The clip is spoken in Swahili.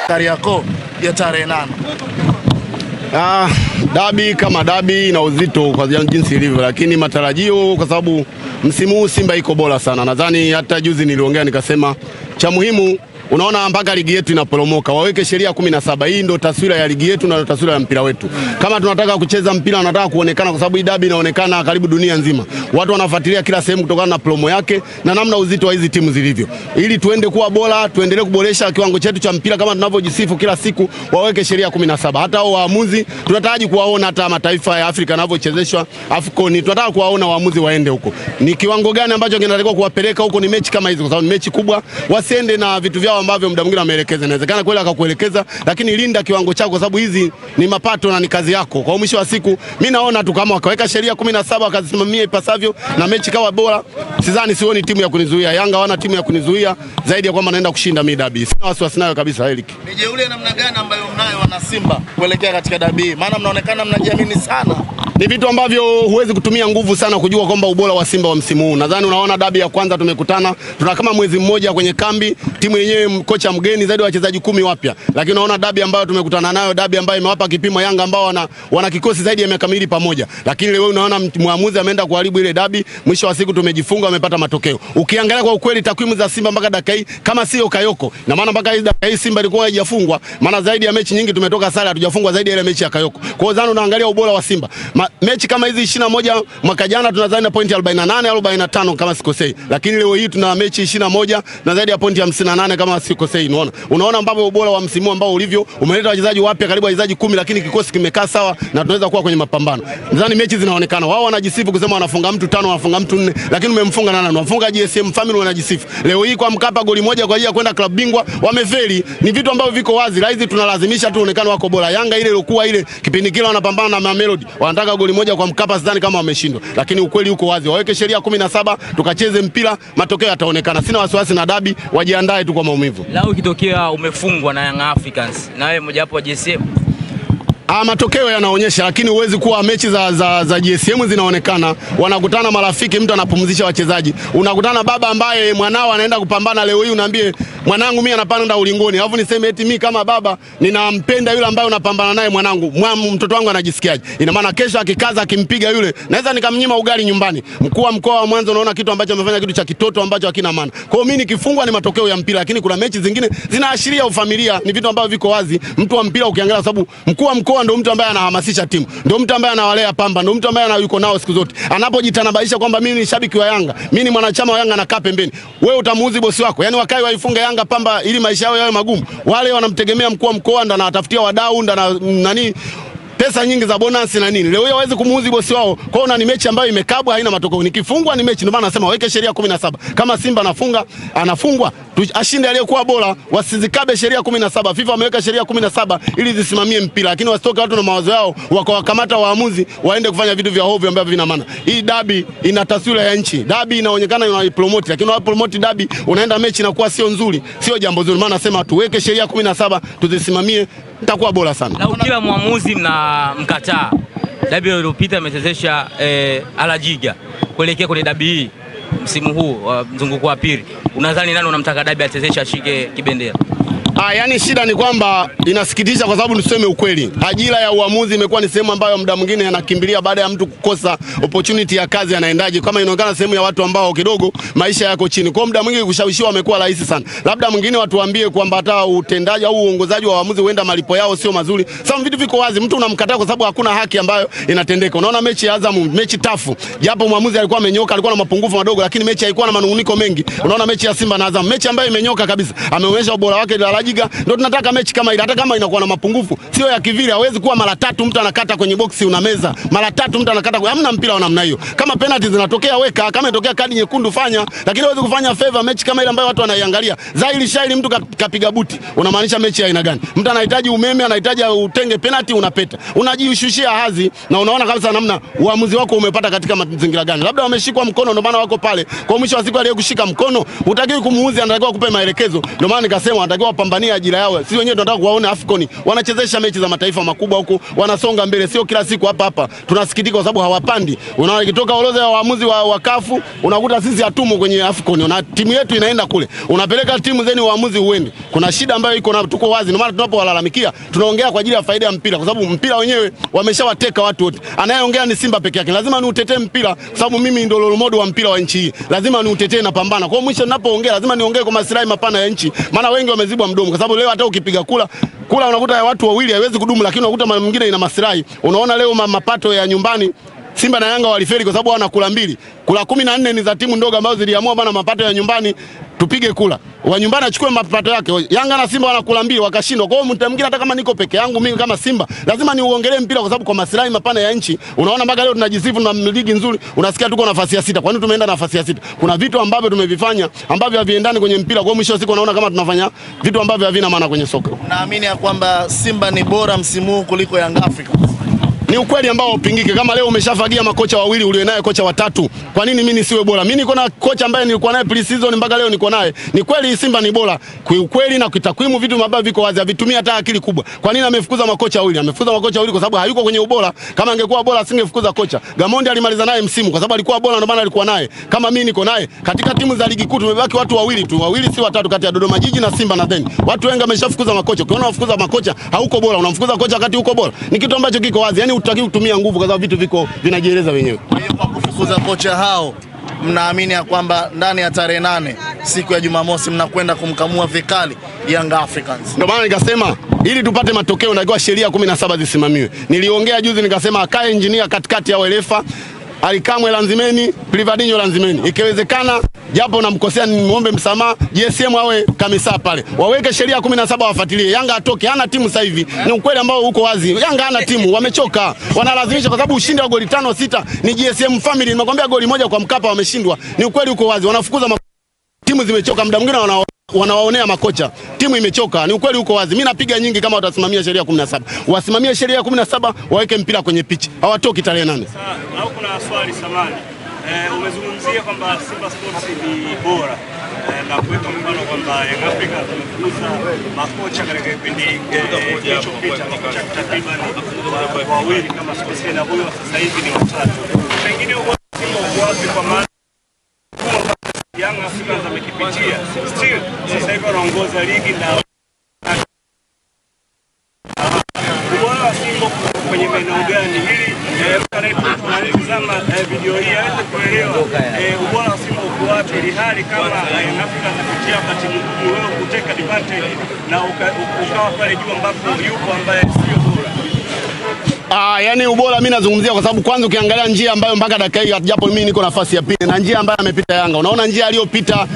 Kariakoo ya tarehe 8. Dabi kama dabi na uzito kwa jinsi ilivyo, lakini matarajio kwa sababu msimu huu Simba iko bora sana. Nadhani hata juzi niliongea nikasema cha muhimu, unaona mpaka ligi yetu inaporomoka, waweke sheria 17. Hii ndio taswira ya ligi yetu na taswira ya mpira wetu. Kama tunataka kucheza mpira, tunataka kuonekana, kwa sababu hii dabi inaonekana karibu dunia nzima. Watu wanafuatilia kila sehemu kutokana na promo yake na namna uzito wa hizi timu zilivyo. Ili tuende kuwa bora, tuendelee kuboresha kiwango chetu cha mpira kama tunavyojisifu kila siku, waweke sheria 17. Hata hao waamuzi tunataraji kuwaona, hata mataifa ya Afrika yanavyochezeshwa AFCON, tunataka kuwaona waamuzi waende huko. Ni kiwango gani ambacho kinatakiwa kuwapeleka huko? Ni mechi kama hizo, kwa sababu ni mechi kubwa. Wasiende na vitu vyao ambavyo muda mwingine ameelekeza. Inawezekana kweli akakuelekeza, lakini linda kiwango chako, kwa sababu hizi ni mapato na ni kazi yako. Kwa mwisho wa siku mimi naona tu kama wakaweka sheria 17 wakazisimamia ipasavyo na mechi kawa bora, sioni timu ya kunizuia. Yanga wana timu ya kunizuia zaidi ya kwamba naenda kushinda mimi dabi. Sina wasiwasi nayo kabisa. Eric, ni jeuri namna gani ambayo mnayo wana Simba kuelekea katika dabi? Maana mnaonekana mnajiamini sana. Ni vitu ambavyo huwezi kutumia nguvu sana kujua kwamba ubora wa Simba wa msimu huu. Nadhani unaona dabi ya kwanza tumekutana, tuna kama mwezi mmoja kwenye kambi, timu yenyewe kocha mgeni zaidi, wachezaji 10 wapya. Lakini unaona dabi ambayo tumekutana nayo, dabi ambayo imewapa kipimo Yanga ambao wana kikosi zaidi ya miaka miwili pamoja. Lakini leo unaona muamuzi ameenda kuharibu ile dabi, mwisho wa siku tumejifunga, wamepata matokeo. Ukiangalia kwa ukweli takwimu za Simba mpaka dakika hii, kama sio Kayoko, na maana mpaka hii dakika hii Simba ilikuwa haijafungwa, maana zaidi ya mechi nyingi tumetoka sare, hatujafungwa zaidi ya ile mechi ya Kayoko. Kwa hiyo zani unaangalia ubora wa Simba. Mechi kama hizi 21 mwaka jana tunazani na pointi 48 au 45 kama sikosei. Lakini leo hii tuna mechi 21 na zaidi ya pointi 58 kama sikosei. Unaona ambapo ubora wa msimu ambao ulivyo, umeleta wachezaji wapya karibu wachezaji 10, lakini kikosi kimekaa sawa na tunaweza kuwa kwenye mapambano. Nadhani mechi zinaonekana. Wao wanajisifu kusema wanafunga mtu 5, wanafunga mtu 4, lakini umemfunga nani? Unafunga GSM Family, wanajisifu. Leo hii kwa Mkapa goli moja kwa ajili ya kwenda klabu bingwa, wamefeli. Ni vitu ambavyo viko wazi. Hizi tunalazimisha tu onekane wako bora. Yanga ile ilikuwa ile kipindi kile wanapambana na Mamelodi, wanataka goli moja kwa Mkapa, sidhani kama wameshindwa. Lakini ukweli uko wazi. Waweke sheria 17, tukacheze mpira, matokeo yataonekana. Sina wasiwasi na dabi, wajiandae tu kwa maumivu. Lao ikitokea umefungwa na Young Africans, na wewe mmoja wapo wa GSM, matokeo yanaonyesha, lakini huwezi kuwa mechi za GSM zinaonekana, wanakutana marafiki, mtu anapumzisha wachezaji. Unakutana baba ambaye mwanao anaenda kupambana, leo hii unaambie mwanangu mimi anapanda ulingoni, alafu niseme eti mimi kama baba ninampenda yule ambaye unapambana naye mwanangu, mtoto wangu anajisikiaje? Ina maana kesho akikaza akimpiga yule, naweza nikamnyima ugali nyumbani. Mkuu wa mkoa wa Mwanza unaona kitu ambacho amefanya, kitu cha kitoto ambacho hakina maana. Kwa hiyo mimi nikifungwa ni matokeo ya mpira, lakini kuna mechi zingine zinaashiria ufamilia, ni vitu ambavyo viko wazi. Mtu wa mpira ukiangalia, sababu mkuu wa mkoa ndio mtu ambaye anahamasisha timu, ndio mtu ambaye anawalea Pamba, ndio mtu ambaye yuko nao siku zote. Anapojitanabaisha kwamba mimi ni shabiki wa Yanga, mimi ni mwanachama wa Yanga, nakaa pembeni, wewe utamuuzi bosi wako? Yani wakai waifunga Yanga Pamba ili maisha yao yawe magumu. Wale wanamtegemea mkuu wa mkoa, ndo anatafutia wadau, ndo nani pesa nyingi za bonus na nini. Leo hawezi kumuuzi bosi wao. Kwa hiyo ni mechi ambayo imekabwa, haina matokeo. Nikifungwa ni mechi, ndio maana nasema waweke sheria 17. Kama Simba anafungwa, ashinde aliyekuwa bora, wasizikabe sheria 17. FIFA wameweka sheria 17 ili zisimamie mpira, lakini wasitoke watu na mawazo yao wakawakamata waamuzi waende kufanya vitu vya hovyo ambavyo vina maana. Hii dabi ina taswira ya nchi. Dabi inaonekana inaipromote, lakini unapromote dabi unaenda mechi inakuwa sio nzuri, sio jambo zuri. Maana nasema tuweke sheria 17 tuzisimamie, itakuwa bora sana. Na kila muamuzi mkataa. Dabi iliyopita amechezesha Alajiga kuelekea kwenye dabi hii msimu huu wa mzunguko wa pili. Unadhani nani unamtaka dabi achezeshe ashike kibendera? Yani shida ni kwamba inasikitisha, kwa sababu tuseme ukweli, ajira ya uamuzi imekuwa ni sehemu ambayo muda mwingine anakimbilia baada ya mtu kukosa opportunity ya kazi, anaendaje? Kama inaonekana sehemu ya watu ambao kidogo maisha yako chini, kwa muda mwingi kushawishiwa amekuwa rahisi sana. Labda mwingine watu waambie kwamba hata utendaji au uongozaji wa waamuzi huenda malipo yao sio mazuri. Sasa vitu viko wazi, mtu unamkataa kwa sababu hakuna haki ambayo inatendeka. Unaona mechi ya Azam, mechi tafu, japo muamuzi alikuwa amenyoka, alikuwa na mapungufu madogo, lakini mechi haikuwa na manunguniko mengi. Unaona mechi ya Simba na Azam, mechi ambayo imenyoka kabisa, ameonyesha ubora wake. Ndio tunataka mechi kama ile, hata kama inakuwa na mapungufu, sio ya kivile. Hawezi kuwa mara 3 mtu anakata kwenye boksi unameza, mara 3 mtu anakata, hamna mpira wa namna hiyo. Kama penalty zinatokea weka, kama inatokea kadi nyekundu fanya, lakini hawezi kufanya favor mechi kama ile ambayo watu wanaiangalia. Zaili shaili mtu kapiga buti, unamaanisha mechi ya aina gani? Mtu anahitaji umeme, anahitaji utenge penalty, unapeta. Unajishushia hadhi na unaona kabisa namna uamuzi wako umepata katika mazingira gani. Labda wameshikwa mkono ndio maana wako pale. Kwa mwisho wa siku aliyekushika mkono, hutakiwi kumuuzi, anatakiwa kupe maelekezo. Ndio maana nikasema anatakiwa pambane wanapambania ajira yao. Sisi wenyewe tunataka kuwaona AFCON wanachezesha mechi za mataifa makubwa huko, wanasonga mbele, sio kila siku hapa. Tunasikitika kwa sababu hawapandi. Unaona ikitoka orodha ya waamuzi wa CAF unakuta sisi hatumo kwenye AFCON na timu yetu inaenda kule. Unapeleka timu zeni waamuzi uende. Kuna shida ambayo iko na tuko wazi. Ndio maana tunapowalalamikia tunaongea kwa ajili ya faida ya mpira, kwa sababu mpira wenyewe wameshawateka watu wote. Anayeongea ni Simba peke yake. Lazima niutetee mpira kwa sababu mimi ndio role model wa mpira wa nchi hii. Lazima niutetee na pambana. Kwa mwisho ninapoongea lazima niongee kwa maslahi mapana ya nchi. Maana wengi wamezibwa mdomo, kwa sababu leo hata ukipiga kula unakuta watu wawili haiwezi kudumu, lakini unakuta mwingine ina maslahi. Unaona leo mapato ya nyumbani Simba na Yanga walifeli kwa sababu wana kula mbili. Kula 14 ni za timu ndogo ambazo ziliamua bana mapato ya nyumbani tupige kula. Wa nyumbani achukue mapato yake. Yanga na Simba wana kula mbili wakashindwa. Kwa hiyo mtu mwingine hata kama niko peke yangu mimi kama Simba lazima niuongelee mpira kwa sababu kwa maslahi mapana ya nchi. Unaona mpaka leo tunajisifu na ligi nzuri, unasikia tuko nafasi ya 6. Kwa nini tumeenda nafasi ya 6? Kuna vitu ambavyo tumevifanya ambavyo haviendani kwenye mpira. Kwa hiyo mwisho wa siku unaona kama tunafanya vitu ambavyo havina maana kwenye soka. Naamini ya kwamba Simba ni bora msimu huu kuliko Young Africa. Ni ukweli ambao upingike. Kama leo umeshafagia makocha wawili ulionaye kocha watatu, kwa nini mimi nisiwe bora? Mimi niko na kocha ambaye nilikuwa naye pre-season mpaka leo niko naye. Ni kweli Simba ni bora. Kwa ukweli na kitakwimu vitu ambavyo viko wazi, havitumia hata akili kubwa. Kwa nini amefukuza makocha wawili? Amefukuza makocha wawili kwa sababu hayuko kwenye ubora. Kama angekuwa bora asingefukuza kocha. Gamondi alimaliza naye msimu kwa sababu alikuwa bora, ndio maana alikuwa naye. Kama mimi niko naye katika timu za ligi kuu tumebaki watu wawili tu. Wawili si watatu, kati ya Dodoma Jiji na Simba na then. Watu wengi wameshafukuza makocha. Ukiona wafukuza makocha hauko bora, unamfukuza kocha wakati uko bora. Ni kitu ambacho kiko wazi. Yaani hutaki kutumia nguvu kwa sababu vitu viko vinajieleza wenyewe. Kwa hiyo kwa kufukuza kocha hao mnaamini ya kwamba ndani ya tarehe 8 siku ya Jumamosi mnakwenda kumkamua vikali Young Africans. Ndio maana nikasema ili tupate matokeo natakiwa sheria 17 zisimamiwe. Niliongea juzi nikasema akae engineer katikati ya welefa, Alikamwe Lanzimeni, Privadinho Lanzimeni. Ikiwezekana japo namkosea nimuombe msamaha, GSM awe kamisa pale. Waweke sheria 17 wafuatilie. Yanga atoke, hana timu sasa hivi. Ni ukweli ambao uko wazi. Yanga hana timu, wamechoka. Wanalazimisha kwa sababu ushindi wa goli 5-6 ni GSM family. Nimekwambia goli moja kwa Mkapa wameshindwa. Ni ukweli uko wazi. Wanafukuza timu zimechoka, muda mwingine wanawaonea makocha. Timu imechoka. Ni ukweli uko wazi. Mimi napiga nyingi kama watasimamia sheria 17. Wasimamie sheria 17, waweke mpira kwenye pitch. Hawatoki tarehe 8. Sasa au kuna swali samani. Umezungumzia kwamba Simba Sports ni bora na kuweka mfano kwamba Young Africa tumefukuza makocha katika kipindi kilichopita, makocha takriban wawili kama sikosei, na huyo sasa hivi ni watatu. Pengine Simba uko wapi kwa maana Young Africa amekipitia still sasa hivi anaongoza ligi na ubora wa Simba kwenye maeneo gani ili tunatazama video hii aweze kuelewa ubora wa Simba uko wapi, ili hali kama Young Africa anapitia wakati mgumu wewe kuteka advantage na ukawa pale juu ambapo yupo ambaye sio bora. Yani ubora mimi nazungumzia kwa sababu kwanza ukiangalia njia ambayo mpaka dakika hii japo mimi niko nafasi ya pili na njia ambayo amepita Yanga. Unaona njia aliyopita